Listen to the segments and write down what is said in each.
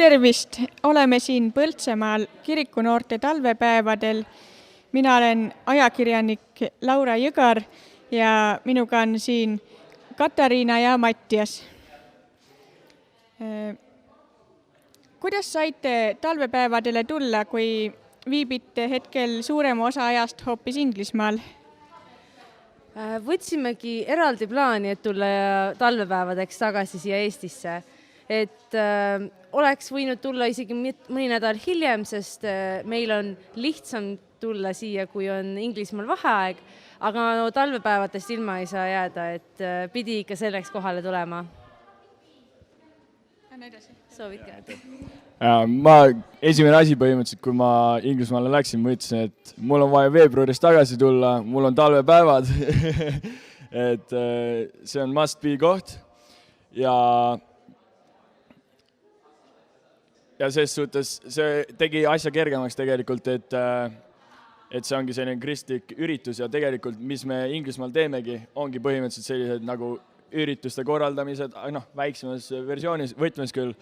Tervist! Oleme siin Põltsamaal kirikunoorte talvepäevadel. Mina olen ajakirjanik Laura Jõgar ja minuga on siin Katariina ja Mattias. Kuidas saite talvepäevadele tulla, kui viibite hetkel suurema osa ajast hoopis Inglismaal? Võtsimegi eraldi plaani, et tulla talvepäevadeks tagasi siia Eestisse. Et oleks võinud tulla isegi mõni nädal hiljem, sest meil on lihtsam tulla siia, kui on Inglismaal vaheaeg, aga talvepäevadest ilma ei saa jääda, et pidi ikka selleks kohale tulema. Soovitke. Ma esimene asi põhimõtteliselt, kui ma Inglismaale läksin, ma ütlesin, et mul on vaja veebruaris tagasi tulla, mul on talvepäevad, et see on must be koht ja ses suhtes see tegi asja kergemaks tegelikult, et see ongi selline kristlik üritus ja tegelikult, mis me Inglismaal teemegi, ongi põhimõtteliselt sellised nagu ürituste korraldamised, väiksemas versioonis, võtmes küll,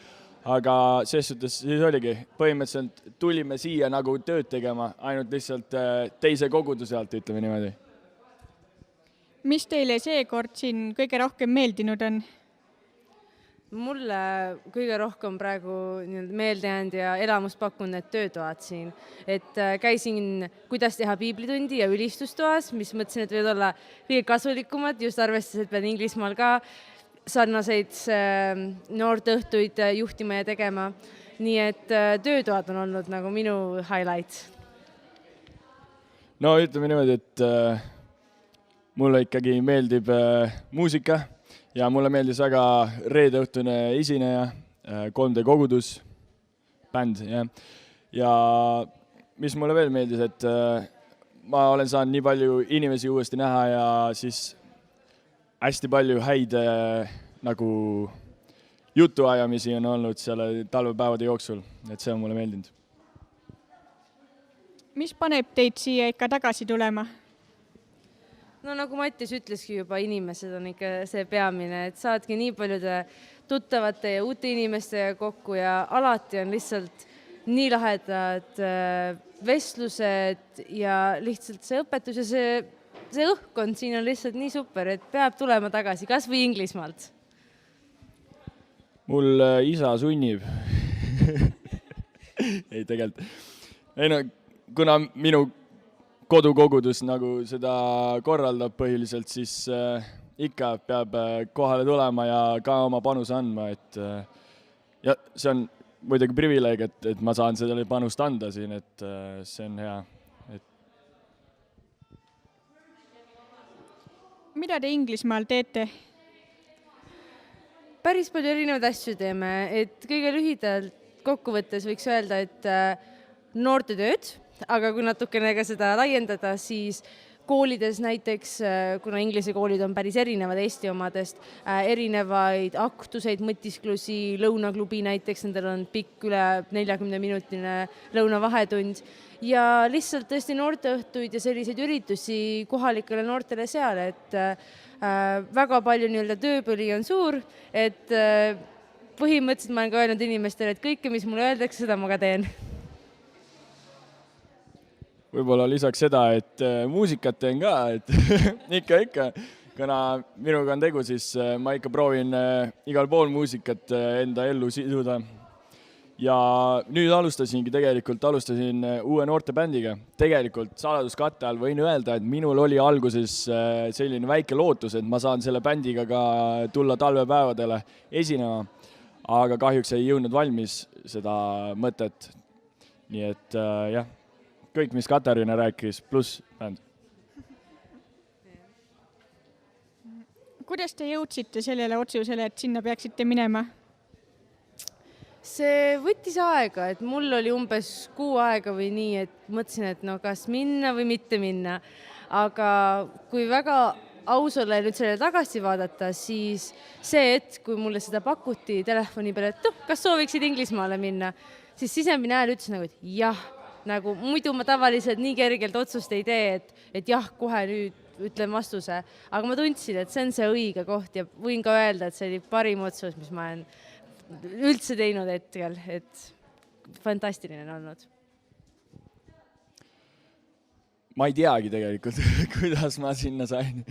aga ses suhtes siis oligi, põhimõtteliselt tulime siia nagu tööd tegema, ainult lihtsalt teise koguduse alt, ütleme niimoodi. Mis teile seekord siin kõige rohkem meeldinud on? Mulle kõige rohkem praegu meelde jäänud ja elamust pakkunud need töötoad siin. Et käisin, kuidas teha piiblitundi ja ülistustoas, mis mõtlesin, et võivad olla kõige kasulikumad, just arvestades, et pean Inglismaal ka sarnaseid noorteõhtuid juhtima ja tegema. Nii et töötoad on olnud nagu minu highlight. No ütleme niimoodi, et mulle ikkagi meeldib muusika ja mulle meeldis väga reedeõhtune esineja, 3D kogudus, bänd. Ja mis mulle veel meeldis, et ma olen saanud nii palju inimesi uuesti näha ja siis hästi palju häid nagu jutuajamisi on olnud selle talvepäevade jooksul, et see on mulle meeldinud. Mis paneb teid siia ikka tagasi tulema? No nagu Mattis ütleski juba, inimesed on ikka see peamine, et saadki nii paljude tuttavate ja uute inimestega kokku ja alati on lihtsalt nii lahedad vestlused ja lihtsalt see õpetus ja see õhkkond siin on lihtsalt nii super, et peab tulema tagasi, kas või Inglismaalt. Mul isa sunnib. Ei, tegelikult. Ei no, kuna minu kodukogudus nagu seda korraldab põhiliselt, siis ikka peab kohale tulema ja ka oma panuse andma. Ja see on muidugi privileeg, et ma saan selle panust anda siin, et see on hea. Mida te Inglismaal teete? Päris palju erinevaid asju teeme, et kõige lühidalt kokkuvõttes võiks öelda, et noortetööd, aga kui natukene ka seda laiendada, siis koolides näiteks, kuna inglise koolid on päris erinevad Eesti omadest, erinevaid aktuseid, mõtisklusi, lõunaklubi näiteks, nendel on pikk üle 40-minutine lõunavahetund ja lihtsalt tõesti noorteõhtuid ja selliseid üritusi kohalikele noortele seal, et väga palju tööpõli on suur, et põhimõtteliselt ma olen ka öelnud inimestele, et kõike, mis mulle öeldakse, seda ma ka teen. Võib-olla lisaks seda, et muusikat teen ka, et ikka, kuna minuga on tegu, siis ma ikka proovin igal pool muusikat enda ellu siduda. Ja nüüd alustasin uue noortebändiga. Tegelikult saladuskatte all võin öelda, et minul oli alguses selline väike lootus, et ma saan selle bändiga ka tulla talvepäevadele esinema, aga kahjuks ei jõudnud valmis seda mõtet. Nii et jah. Kõik, mis Katariina rääkis, pluss bänd. Kuidas te jõudsite sellele otsusele, et sinna peaksite minema? See võttis aega, et mul oli umbes 6 aega või nii, et mõtlesin, et kas minna või mitte minna. Aga kui väga aus olla nüüd sellele tagasi vaadata, siis see, et kui mulle seda pakuti telefoni peale, et kas sooviksid Inglismaale minna, siis sisemine hääl ütles et jah. Nagu muidu ma tavaliselt nii kergelt otsust ei tee, et jah, kohe nüüd ütlen vastuse. Aga ma tundsin, et see on see õige koht ja võin ka öelda, et see oli parim otsus, mis ma olen üldse teinud hetkel, et fantastiline on olnud. Ma ei teagi tegelikult, kuidas ma sinna sain.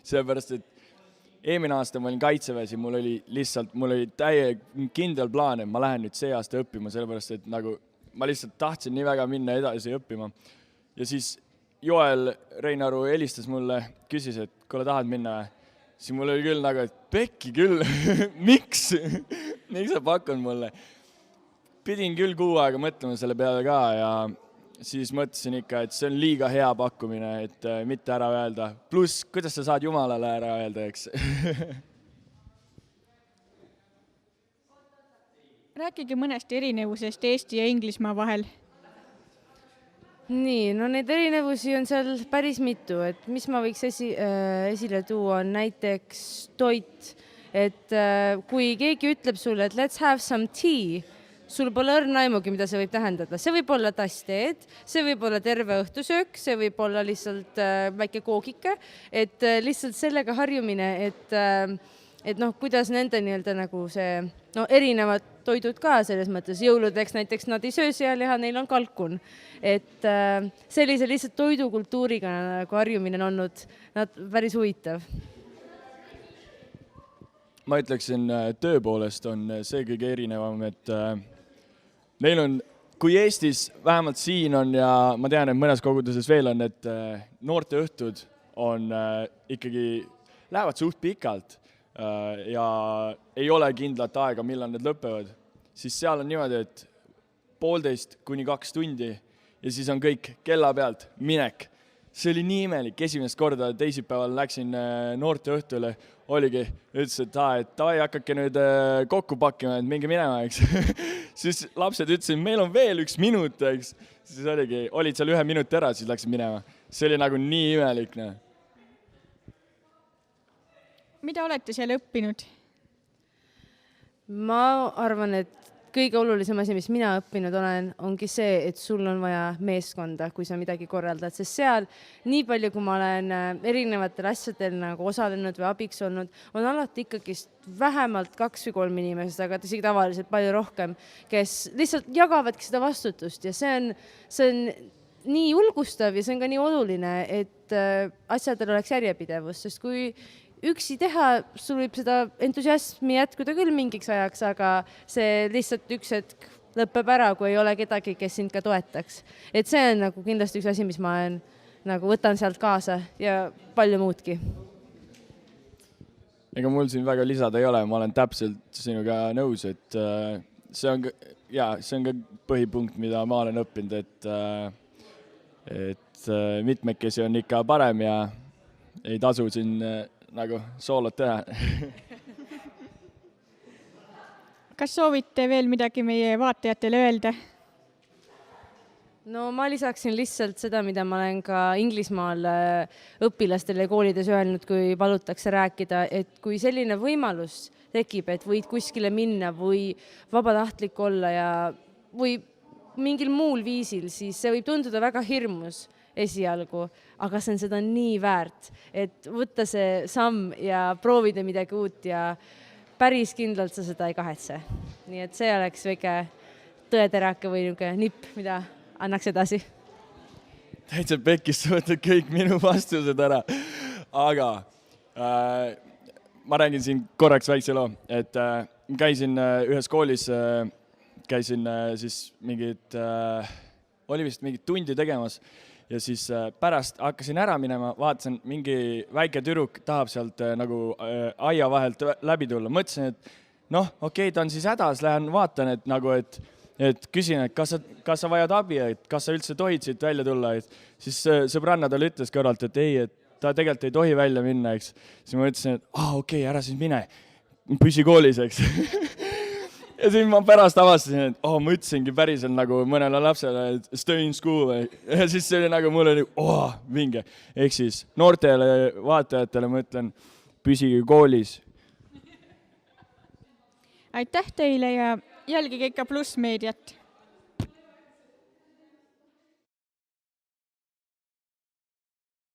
Sellepärast, et eelmine aasta ma olin kaitseväes ja mul oli täie kindel plaan, et ma lähen nüüd see aasta õppima, sellepärast, et nagu ma lihtsalt tahtsin nii väga minna edasi õppima. Ja siis Joel Reinaru helistas mulle, küsis, et kuule tahad minna, siis mul oli küll nagu, et pekki küll, miks sa pakkud mulle? Pidin küll kuu aega mõtlema selle peale ka ja siis mõtlesin ikka, et see on liiga hea pakkumine, et mitte ära öelda. Pluss, kuidas sa saad Jumalale ära öelda, eks? Rääkige mõnest erinevusest Eesti ja Inglismaa vahel. Nii, no neid erinevusi on seal päris mitu, et mis ma võiks esile tuua on näiteks toit, et kui keegi ütleb sulle, et let's have some tea, sul pole õrna aimugi, mida see võib tähendada. See võib olla tass teed, see võib olla terve õhtusöök, see võib olla lihtsalt väike koogike, et lihtsalt sellega harjumine, et noh, kuidas nende nii-öelda nagu see, no erinevad toidud ka selles mõttes, jõuludeks näiteks nad ei söö sealiha, neil on kalkun. Et sellise lihtsalt toidukultuuriga nagu harjumine on olnud päris huvitav. Ma ütleksin, töö poolest on see kõige erinevam, et neil on, kui Eestis vähemalt siin on ja ma tean, et mõnes koguduses veel on, et noorte õhtud on ikkagi, lähevad suht pikalt ja ei ole kindlat aega, millal need lõpevad, siis seal on niimoodi, et 1,5 kuni 2 tundi ja siis on kõik kella pealt minek. See oli nii imelik. Esimest korda teisipäeval läksin noorte õhtule, oligi, ütles, et davai, hakkake nüüd kokku pakkima, et minge minema, eks. Siis lapsed ütlesid, meil on veel 1 minut, eks. Siis olid seal 1 minut ära, siis läksid minema. See oli nagu nii imelik. Ne? Mida olete seal õppinud? Ma arvan, et kõige olulisem asi, mis mina õppinud olen, ongi see, et sul on vaja meeskonda, kui sa midagi korraldad, sest seal nii palju, kui ma olen erinevatel asjadel nagu osalenud või abiks olnud, on alati ikkagi vähemalt 2 või 3 inimesed, aga isegi tavaliselt palju rohkem, kes lihtsalt jagavadki seda vastutust ja see on nii julgustav ja see on ka nii oluline, et asjadel oleks järjepidevus, sest kui üksi teha, sul võib seda entusiasmi jätkuda küll mingiks ajaks, aga see lihtsalt üks hetk lõpeb ära, kui ei ole kedagi, kes sind ka toetaks. Et see on nagu kindlasti üks asi, mis ma nagu võtan sealt kaasa ja palju muudki. Ega mul siin väga lisada ei ole, ma olen täpselt sinuga nõus, et see on ka põhipunkt, mida ma olen õppinud, et mitmekesi on ikka parem ja ei tasu siin nagu soolot teha. Kas soovite veel midagi meie vaatajatele öelda? No ma lisaksin lihtsalt seda, mida ma olen ka Inglismaal õpilastele koolides öelnud, kui palutakse rääkida, et kui selline võimalus tekib, et võid kuskile minna või vabatahtlik olla ja või mingil muul viisil, siis see võib tunduda väga hirmus esialgu, aga see on seda nii väärt, et võtta see samm ja proovida midagi uut ja päris kindlalt sa seda ei kahetse. Nii et see oleks väike tõeterake või nipp, mida annaks edasi. Täitsa pekkis, sa võtad kõik minu vastused ära. Aga ma räägin siin korraks väikse loo, et käisin ühes koolis, siis oli vist mingit tundi tegemas ja siis pärast hakkasin ära minema, vaatasin, mingi väike tüdruk tahab sealt nagu aia vahelt läbi tulla. Mõtlesin, et okei, ta on siis hädas, lähen vaatan, et küsin, et kas sa vajad abi, et kas sa üldse tohid siit välja tulla. Siis sõbranna talle ütles kõrvalt, et ei, et ta tegelikult ei tohi välja minna, eks. Siis ma ütlesin, et okei, ära siis mine, püsi koolis, eks. Ja siis ma pärast avastasin, et ma ütlesingi päriselt nagu mõnele lapsele, et stay in school. Ja siis see oli nagu mulle vinge. Ehk siis noortele vaatajatele ma ütlen, püsige koolis. Aitäh teile ja jälgige ikka Pluss meediat.